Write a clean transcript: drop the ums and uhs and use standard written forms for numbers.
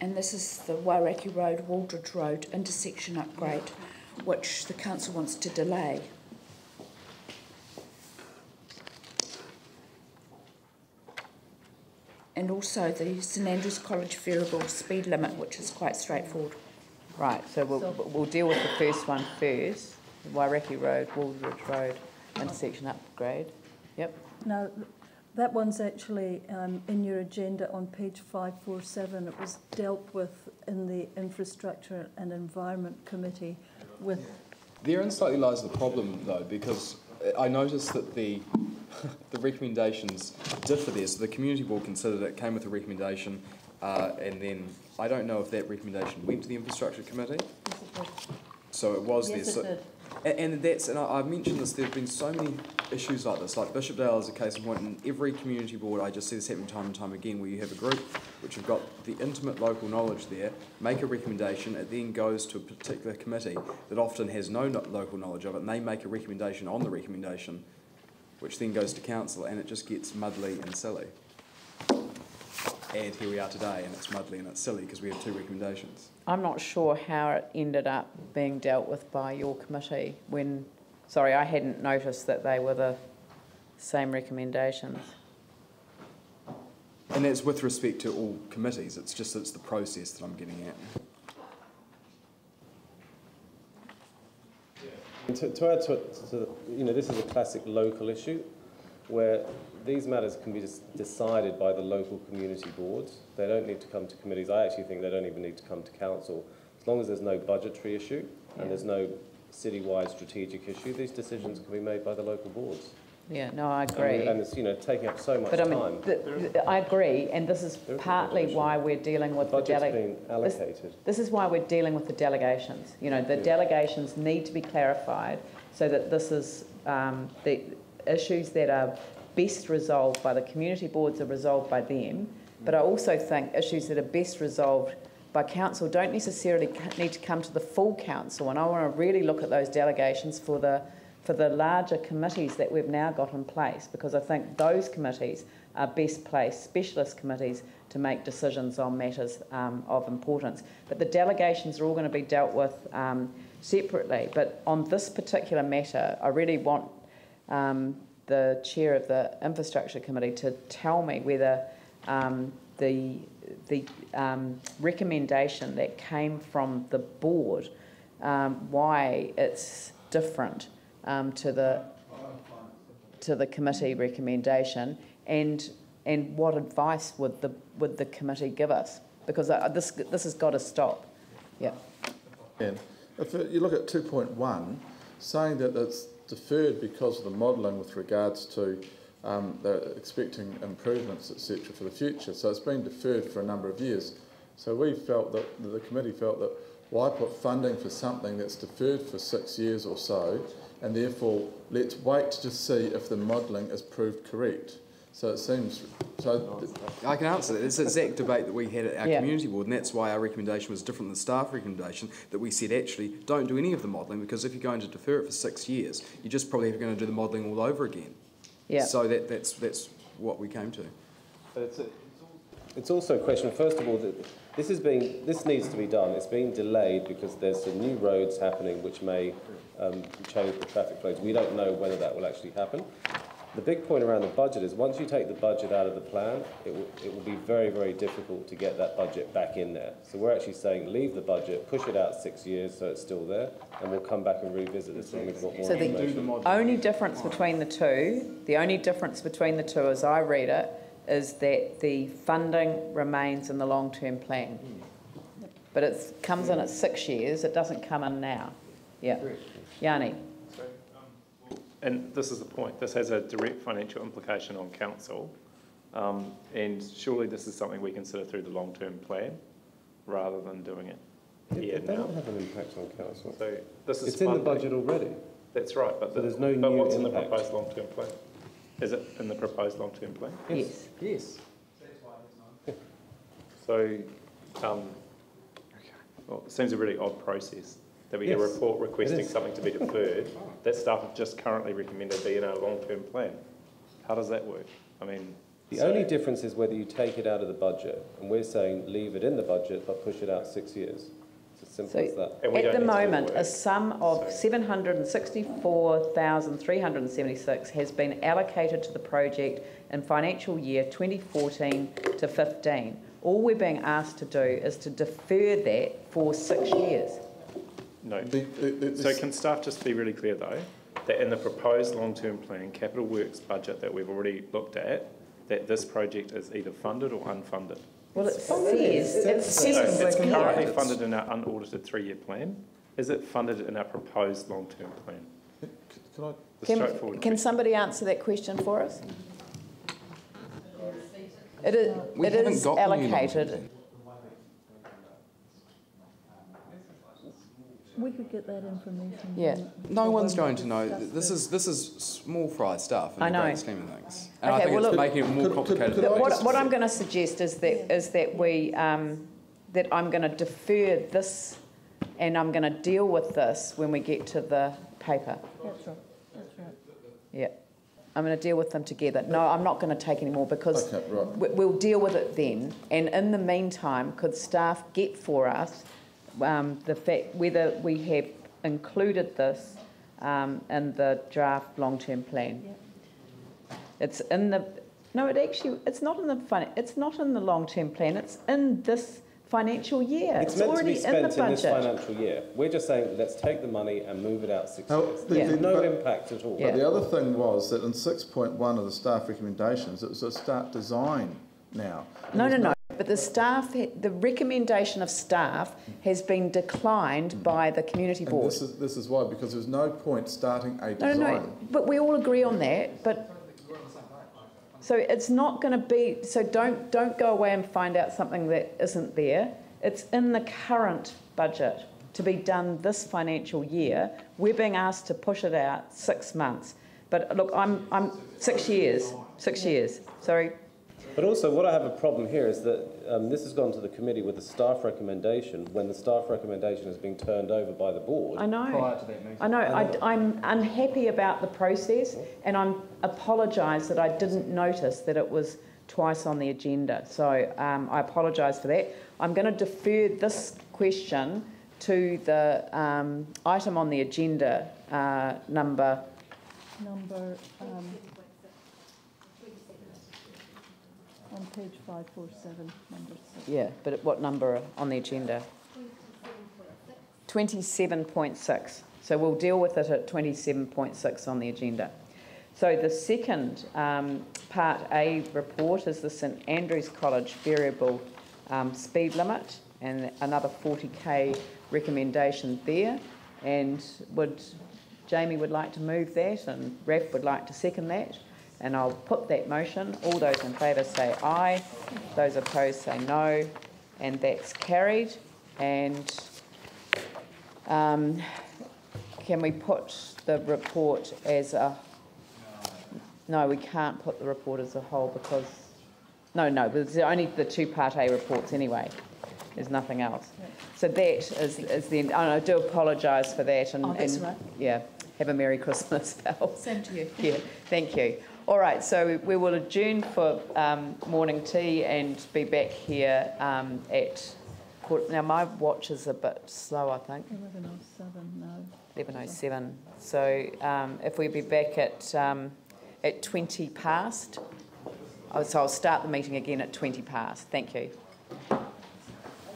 And this is the Waimairi Road, Waldridge Road intersection upgrade, which the council wants to delay. And also the St Andrews College variable speed limit, which is quite straightforward. Right, so we'll deal with the first one first, the Waimairi Road, Waldridge Road intersection upgrade. Yep. Now, that one's actually in your agenda on page 547. It was dealt with in the Infrastructure and Environment Committee with... Therein slightly lies the problem, though, because I noticed that the recommendations differ there. So the community board considered it, came with a recommendation, and then I don't know if that recommendation went to the infrastructure committee. Yes, it did. So it was yes, there. It did. And I've mentioned this. There've been so many issues like this. Like Bishopdale is a case in point. In every community board, I just see this happening time and time again, where you have a group which have got the intimate local knowledge there, make a recommendation, it then goes to a particular committee that often has no local knowledge of it, and they make a recommendation on the recommendation, which then goes to council, and it just gets muddly and silly. And here we are today, and it's muddly and it's silly because we have two recommendations. I'm not sure how it ended up being dealt with by your committee when, sorry, I hadn't noticed that they were the same recommendations. And that's with respect to all committees, it's the process that I'm getting at. To add to it, this is a classic local issue where these matters can be decided by the local community boards. They don't need to come to committees. I actually think they don't even need to come to council. As long as there's no budgetary issue and there's no city-wide strategic issue, these decisions can be made by the local boards. Yeah, no, I agree. And it's, taking up so much time. I agree, and this is partly why we're dealing with the allocated. This is why we're dealing with the delegations. The delegations need to be clarified so that this is the issues that are best resolved by the community boards are resolved by them, but I also think issues that are best resolved by council don't necessarily need to come to the full council, and I want to really look at those delegations for the larger committees that we've now got in place, because I think those committees are best placed, specialist committees, to make decisions on matters of importance. But the delegations are all going to be dealt with separately. But on this particular matter, I really want the chair of the infrastructure committee to tell me whether the recommendation that came from the board, why it's different to the committee recommendation, and what advice would the committee give us, because this has got to stop. Yeah. And if you look at 2.1, saying that it's deferred because of the modelling with regards to they're expecting improvements, etc., for the future. So it's been deferred for a number of years. So we felt that the committee felt that why put funding for something that's deferred for 6 years or so, and therefore let's wait to see if the modelling is proved correct. So it seems... I can answer that. It's the exact debate that we had at our community board, and that's why our recommendation was different than the staff recommendation, that we said actually don't do any of the modelling, because if you're going to defer it for 6 years, you're just probably going to do the modelling all over again. Yeah. So that's what we came to. But it's also a question, first of all, that this needs to be done. It's being delayed because there's some new roads happening which may change the traffic flows. We don't know whether that will actually happen. The big point around the budget is once you take the budget out of the plan, it will be very, very difficult to get that budget back in there. So we're actually saying leave the budget, push it out 6 years so it's still there, and we'll come back and revisit this when we've got more information. So the only difference between the two, as I read it, is that the funding remains in the long-term plan. But it comes in at 6 years, it doesn't come in now. Yeah. Yanni. And this is the point. This has a direct financial implication on council, and surely this is something we consider through the long-term plan rather than doing it here now. It doesn't have an impact on council. So this is it's in the budget already. That's right, but so there's no but new what's impact. in the proposed long-term plan? Is it in the proposed long-term plan? Yes. Yes. So, well, it seems a really odd process that we get a report requesting something to be deferred. That staff have just currently recommended be in our long-term plan. How does that work? I mean, The only difference is whether you take it out of the budget, and we're saying leave it in the budget but push it out 6 years. It's as simple as that. At the moment, a sum of $764,376 has been allocated to the project in financial year 2014 to 15. All we're being asked to do is to defer that for 6 years. No. So can staff just be really clear though, that in the proposed long-term plan capital works budget that we've already looked at, that this project is either funded or unfunded? Well, it says It's currently funded in our unaudited 3-year plan. Is it funded in our proposed long-term plan? Can somebody answer that question for us? It is allocated. We could get that information. Yeah. No one's going to know. This is small fry stuff in the great scheme of things. And Okay, I think well, it's look, making it more complicated. What I'm going to suggest is that we that I'm going to defer this, and I'm going to deal with this when we get to the paper. That's right. That's right. Yeah. I'm going to deal with them together. No, I'm not going to take any more because we'll deal with it then. And in the meantime, could staff get for us the fact whether we have included this in the draft long-term plan? Yep. It's in the it's not in the long-term plan. It's in this financial year. It's meant already to be spent in the budget. this financial year. We're just saying let's take the money and move it out 6 years. There's no impact at all. But the other thing was that in 6.1 of the staff recommendations, it was a start design now. No. But the recommendation of staff has been declined by the community board. This is why, because there's no point starting a design. No. But we all agree on that. But so it's not going to be. So don't go away and find out something that isn't there. It's in the current budget to be done this financial year. We're being asked to push it out 6 months. But look, I'm 6 years. 6 years. Sorry. But also, what I have a problem here is that this has gone to the committee with a staff recommendation when the staff recommendation has been turned over by the board. I know. Prior to that meeting. I know. I'm unhappy about the process, and I apologise that I didn't notice that it was twice on the agenda. So I apologise for that. I'm going to defer this question to the item on the agenda, number on page 547, number 6. Yeah, but what number on the agenda? 27.6. So we'll deal with it at 27.6 on the agenda. So the second Part A report is the St Andrews College variable speed limit, and another 40k recommendation there. And Jamie would like to move that, and Raph would like to second that. And I'll put that motion. All those in favour say aye. Those opposed say no. And that's carried. And can we put the report as a... No, we can't put the report as a whole because... No, there's only the 2 Part A reports anyway. There's nothing else. So that is the... And I do apologise for that. And, that's right. Yeah, have a Merry Christmas, Val. Same to you. Yeah, thank you. All right, so we will adjourn for morning tea and be back here at... Now, my watch is a bit slow, I think. 11:07 now. 11:07. So if we be back at 20 past... So I'll start the meeting again at 20 past. Thank you.